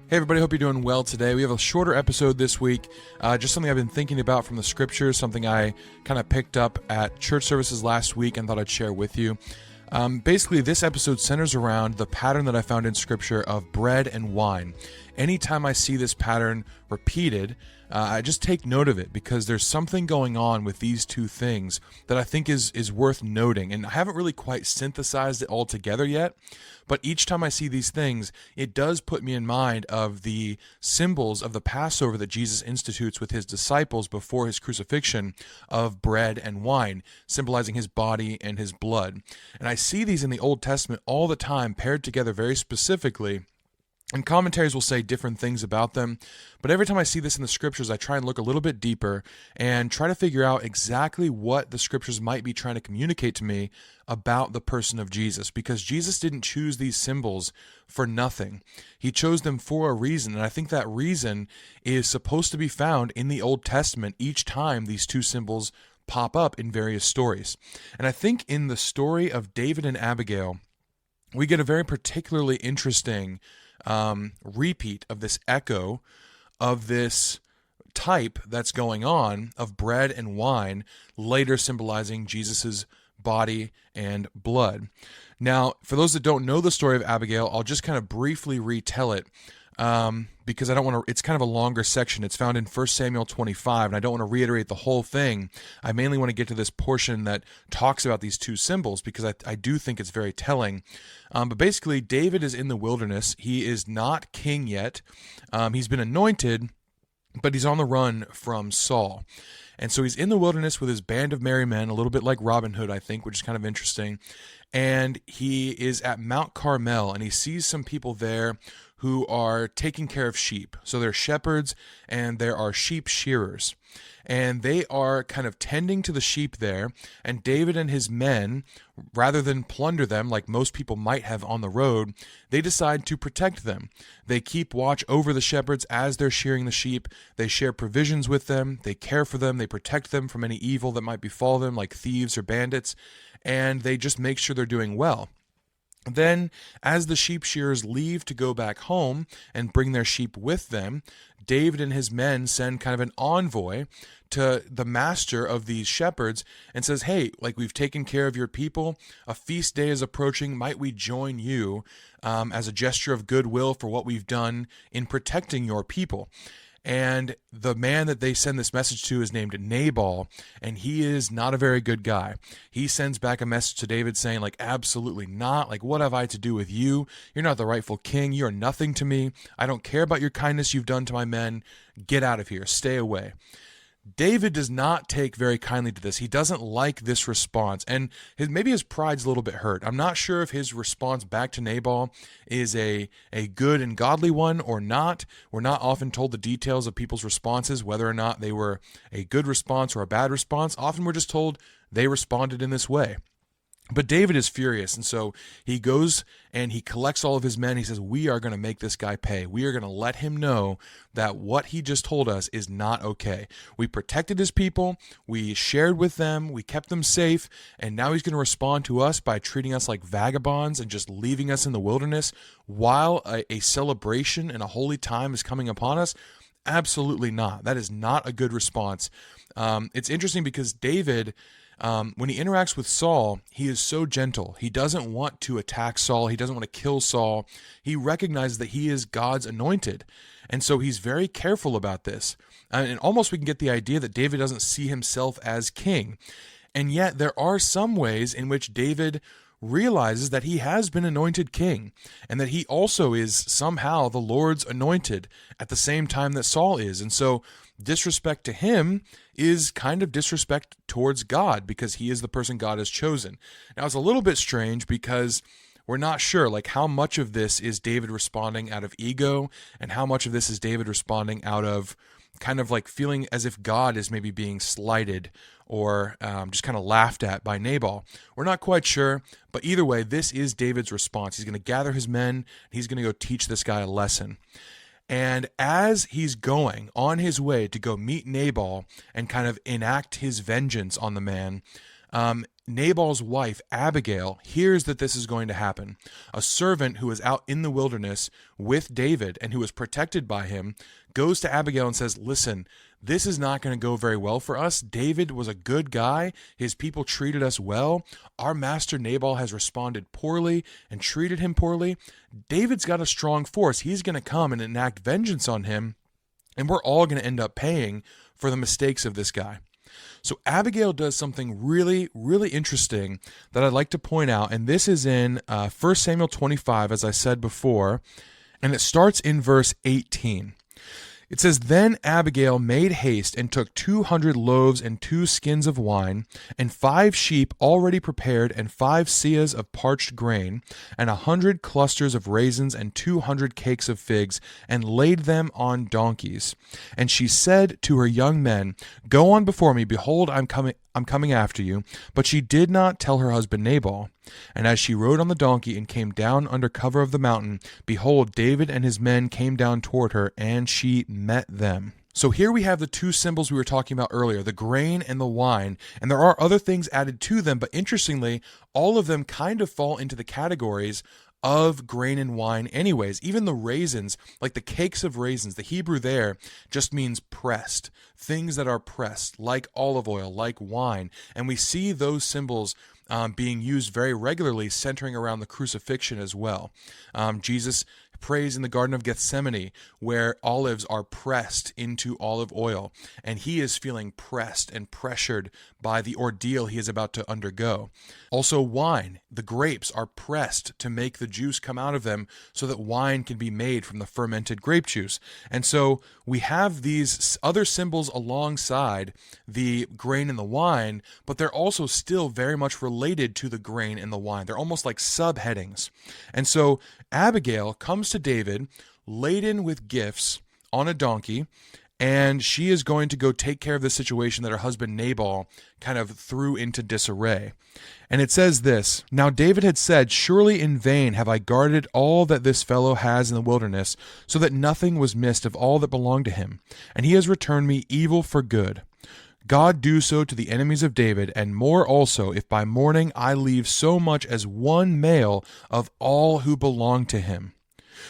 Hey everybody, hope you're doing well today. We have a shorter episode this week, just something I've been thinking about from the scriptures, something I kind of picked up at church services last week and thought I'd share with you. Basically, this episode centers around the pattern that I found in scripture of bread and wine. Anytime I see this pattern repeated, I just take note of it because there's something going on with these two things that I think is worth noting. And I haven't really quite synthesized it all together yet, but each time I see these things, it does put me in mind of the symbols of the Passover that Jesus institutes with his disciples before his crucifixion of bread and wine, symbolizing his body and his blood. And I see these in the Old Testament all the time paired together very specifically. And commentaries will say different things about them, but every time I see this in the scriptures, I try and look a little bit deeper and try to figure out exactly what the scriptures might be trying to communicate to me about the person of Jesus, because Jesus didn't choose these symbols for nothing. He chose them for a reason, and I think that reason is supposed to be found in the Old Testament each time these two symbols pop up in various stories. And I think in the story of David and Abigail, we get a very particularly interesting repeat of this echo of this type that's going on of bread and wine, later symbolizing Jesus's body and blood. Now, for those that don't know the story of Abigail, I'll just kind of briefly retell it because I don't want to, it's kind of a longer section. It's found in 1 Samuel 25, and I don't want to reiterate the whole thing. I mainly want to get to this portion that talks about these two symbols because I do think it's very telling. But basically, David is in the wilderness. He is not king yet. He's been anointed, but he's on the run from Saul. And so he's in the wilderness with his band of merry men, a little bit like Robin Hood, I think, which is kind of interesting. And he is at Mount Carmel, and he sees some people there who are taking care of sheep. So they're shepherds, and there are sheep shearers. And they are kind of tending to the sheep there, and David and his men, rather than plunder them like most people might have on the road, they decide to protect them. They keep watch over the shepherds as they're shearing the sheep. They share provisions with them. They care for them. They protect them from any evil that might befall them, like thieves or bandits, and they just make sure they're doing well. Then, as the sheep shearers leave to go back home and bring their sheep with them, David and his men send kind of an envoy to the master of these shepherds and says, hey, like, we've taken care of your people. A feast day is approaching. Might we join you as a gesture of goodwill for what we've done in protecting your people? And the man that they send this message to is named Nabal, and he is not a very good guy. He sends back a message to David saying, like, absolutely not. Like, what have I to do with you? You're not the rightful king. You are nothing to me. I don't care about your kindness you've done to my men. Get out of here. Stay away. David does not take very kindly to this. He doesn't like this response, and maybe his pride's a little bit hurt. I'm not sure if his response back to Nabal is a good and godly one or not. We're not often told the details of people's responses, whether or not they were a good response or a bad response. Often we're just told they responded in this way. But David is furious, and so he goes and he collects all of his men. He says, we are going to make this guy pay. We are going to let him know that what he just told us is not okay. We protected his people, we shared with them, we kept them safe, and now he's going to respond to us by treating us like vagabonds and just leaving us in the wilderness while a celebration and a holy time is coming upon us. Absolutely not. That is not a good response. It's interesting because David, when he interacts with Saul, he is so gentle. He doesn't want to attack Saul. He doesn't want to kill Saul. He recognizes that he is God's anointed. And so he's very careful about this. And almost we can get the idea that David doesn't see himself as king. And yet there are some ways in which David realizes that he has been anointed king and that he also is somehow the Lord's anointed at the same time that Saul is. And so disrespect to him is kind of disrespect towards God because he is the person God has chosen. Now, it's a little bit strange because we're not sure, like, how much of this is David responding out of ego and how much of this is David responding out of kind of like feeling as if God is maybe being slighted or just kind of laughed at by Nabal. We're not quite sure, but either way, this is David's response. He's going to gather his men, and he's going to go teach this guy a lesson. And as he's going on his way to go meet Nabal and kind of enact his vengeance on the man, Nabal's wife, Abigail, hears that this is going to happen. A servant who is out in the wilderness with David and who is protected by him goes to Abigail and says, listen, this is not going to go very well for us. David was a good guy. His people treated us well. Our master Nabal has responded poorly and treated him poorly. David's got a strong force. He's going to come and enact vengeance on him, and we're all going to end up paying for the mistakes of this guy. So Abigail does something really, really interesting that I'd like to point out, and this is in 1 Samuel 25, as I said before, and it starts in verse 18. It says, Then Abigail made haste and took 200 loaves and 2 skins of wine, and 5 sheep already prepared, and 5 seahs of parched grain, and 100 clusters of raisins, and 200 cakes of figs, and laid them on donkeys. And she said to her young men, Go on before me, behold, I'm coming after you. But she did not tell her husband Nabal. And as she rode on the donkey and came down under cover of the mountain, behold, David and his men came down toward her, and she met them. So here we have the 2 symbols we were talking about earlier, the grain and the wine, and there are other things added to them, but interestingly, all of them kind of fall into the categories of grain and wine anyways. Even the raisins, like the cakes of raisins, the Hebrew there just means pressed, things that are pressed, like olive oil, like wine, and we see those symbols being used very regularly, centering around the crucifixion as well. Jesus prays in the Garden of Gethsemane, where olives are pressed into olive oil, and he is feeling pressed and pressured by the ordeal he is about to undergo. Also wine, the grapes are pressed to make the juice come out of them so that wine can be made from the fermented grape juice. And so we have these other symbols alongside the grain and the wine, but they're also still very much related to the grain and the wine. They're almost like subheadings. And so Abigail comes to David laden with gifts on a donkey, and she is going to go take care of the situation that her husband Nabal kind of threw into disarray. And it says this, Now David had said, Surely in vain have I guarded all that this fellow has in the wilderness, so that nothing was missed of all that belonged to him. And he has returned me evil for good. God do so to the enemies of David, and more also, if by morning I leave so much as one male of all who belong to him.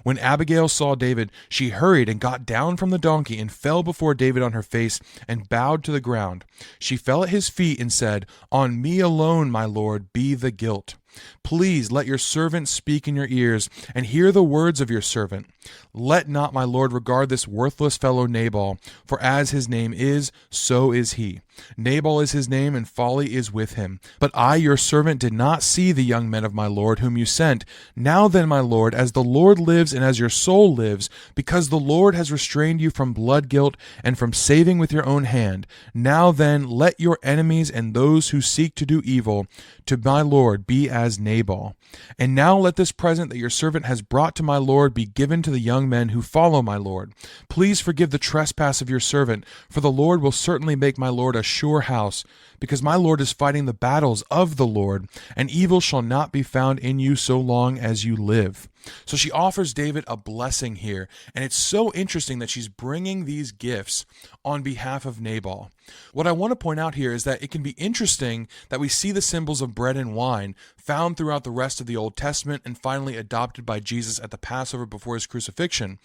When Abigail saw David, she hurried and got down from the donkey and fell before David on her face and bowed to the ground. She fell at his feet and said, On me alone, my lord, be the guilt. Please let your servant speak in your ears, and hear the words of your servant. Let not my lord regard this worthless fellow Nabal, for as his name is, so is he. Nabal is his name, and folly is with him. But I, your servant, did not see the young men of my lord whom you sent. Now then, my lord, as the Lord lives and as your soul lives, because the Lord has restrained you from blood guilt and from saving with your own hand, now then let your enemies and those who seek to do evil to my lord be as Nabal. And now let this present that your servant has brought to my lord be given to the young men who follow my lord. Please forgive the trespass of your servant, for the Lord will certainly make my lord a sure house, because my lord is fighting the battles of the Lord, and evil shall not be found in you so long as you live. So she offers David a blessing here, and it's so interesting that she's bringing these gifts on behalf of Nabal. What I want to point out here is that it can be interesting that we see the symbols of bread and wine found throughout the rest of the Old Testament and finally adopted by Jesus at the Passover before his crucifixion.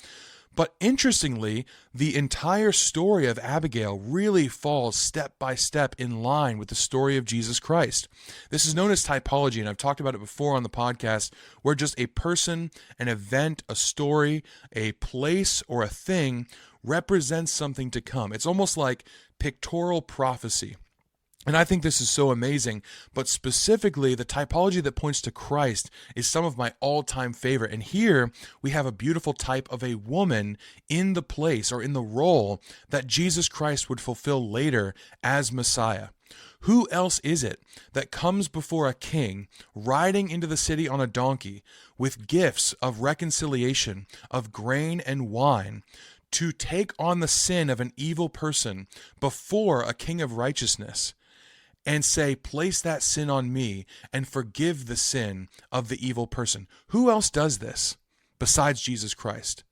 But interestingly, the entire story of Abigail really falls step by step in line with the story of Jesus Christ. This is known as typology, and I've talked about it before on the podcast, where just a person, an event, a story, a place, or a thing represents something to come. It's almost like pictorial prophecy. And I think this is so amazing, but specifically the typology that points to Christ is some of my all-time favorite. And here we have a beautiful type of a woman in the place or in the role that Jesus Christ would fulfill later as Messiah. Who else is it that comes before a king riding into the city on a donkey with gifts of reconciliation, of grain and wine, to take on the sin of an evil person before a king of righteousness? And say, place that sin on me and forgive the sin of the evil person. Who else does this besides Jesus Christ?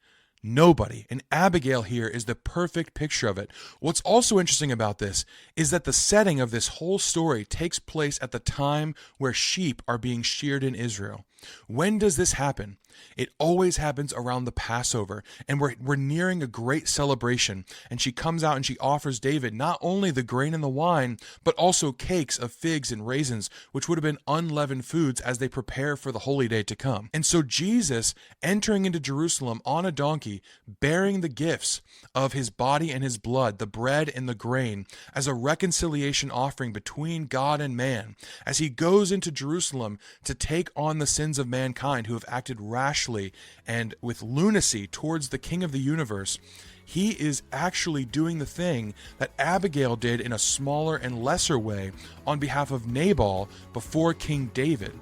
Nobody. And Abigail here is the perfect picture of it. What's also interesting about this is that the setting of this whole story takes place at the time where sheep are being sheared in Israel. When does this happen? It always happens around the Passover, and we're nearing a great celebration, and she comes out and she offers David not only the grain and the wine, but also cakes of figs and raisins, which would have been unleavened foods as they prepare for the holy day to come. And so Jesus, entering into Jerusalem on a donkey, bearing the gifts of his body and his blood, the bread and the grain, as a reconciliation offering between God and man, as he goes into Jerusalem to take on the sins of mankind who have acted rashly and with lunacy towards the King of the universe, he is actually doing the thing that Abigail did in a smaller and lesser way on behalf of Nabal before King David.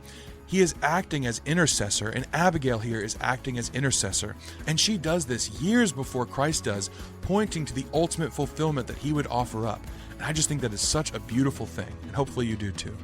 He is acting as intercessor, and Abigail here is acting as intercessor. And she does this years before Christ does, pointing to the ultimate fulfillment that he would offer up. And I just think that is such a beautiful thing, and hopefully you do too.